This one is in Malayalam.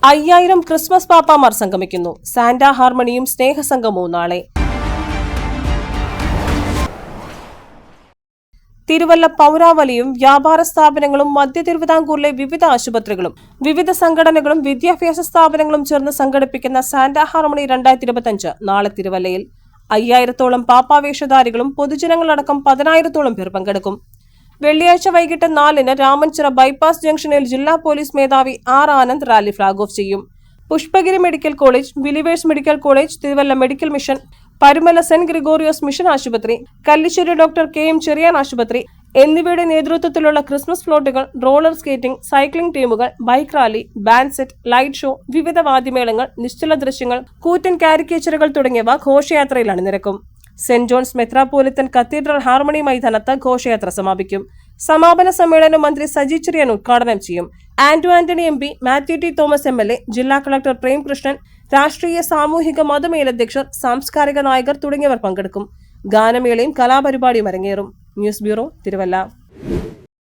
5000 ക്രിസ്മസ് പാപ്പാമാർ സംഗമിക്കുന്നു. സാന്റാ ഹാർമണിയും സ്നേഹസംഗമവും നാളെ. തിരുവല്ല പൗരാവലിയും വ്യാപാര സ്ഥാപനങ്ങളും മധ്യ തിരുവിതാംകൂറിലെ വിവിധ ആശുപത്രികളും വിവിധ സംഘടനകളും വിദ്യാഭ്യാസ സ്ഥാപനങ്ങളും ചേർന്ന് സംഘടിപ്പിക്കുന്ന സാന്റാ ഹാർമണി 2025 നാളെ തിരുവല്ലയിൽ 5000-ഓളം പാപ്പാവേഷധാരികളും പൊതുജനങ്ങളടക്കം 10,000-ഓളം പേർ പങ്കെടുക്കും. വെള്ളിയാഴ്ച വൈകിട്ട് 4-ന് രാമൻചിറ ബൈപ്പാസ് ജംഗ്ഷനിൽ ജില്ലാ പോലീസ് മേധാവി R Anand rally flag off ചെയ്യും. Pushpagiri medical college, believers medical college, Thiruvalla medical mission, Parumala സെന്റ് ഗ്രിഗോറിയോസ് മിഷൻ ആശുപത്രി, കല്ലിശ്ശേരി ഡോക്ടർ KM ചെറിയാൻ ആശുപത്രി എന്നിവയുടെ നേതൃത്വത്തിലുള്ള ക്രിസ്മസ് ഫ്ലോട്ടുകൾ, റോളർ സ്കേറ്റിംഗ്, സൈക്ലിംഗ് ടീമുകൾ, bike rally, band set, light show, വിവിധ വാദ്യമേളങ്ങൾ, നിശ്ചല ദൃശ്യങ്ങൾ, കൂറ്റൻ കാരിക്കേച്ചറുകൾ തുടങ്ങിയവ ഘോഷയാത്രയിൽ അണിനിരക്കും. സെന്റ് ജോൺസ് മെത്രാപ്പോലിത്തൻ കത്തീഡ്രൽ ഹാർമണി മൈതാനത്ത് ഘോഷയാത്ര സമാപിക്കും. സമാപന സമ്മേളനം മന്ത്രി സജി ചെറിയാൻ ഉദ്ഘാടനം ചെയ്യും. Antony MP, Mathew T. Thomas MLA, ജില്ലാ കളക്ടർ പ്രേംകൃഷ്ണൻ, രാഷ്ട്രീയ സാമൂഹിക മതമേലധ്യക്ഷർ, സാംസ്കാരിക നായകർ തുടങ്ങിയവർ പങ്കെടുക്കും. ഗാനമേളയും കലാപരിപാടിയും അരങ്ങേറും. News bureau, Thiruvalla.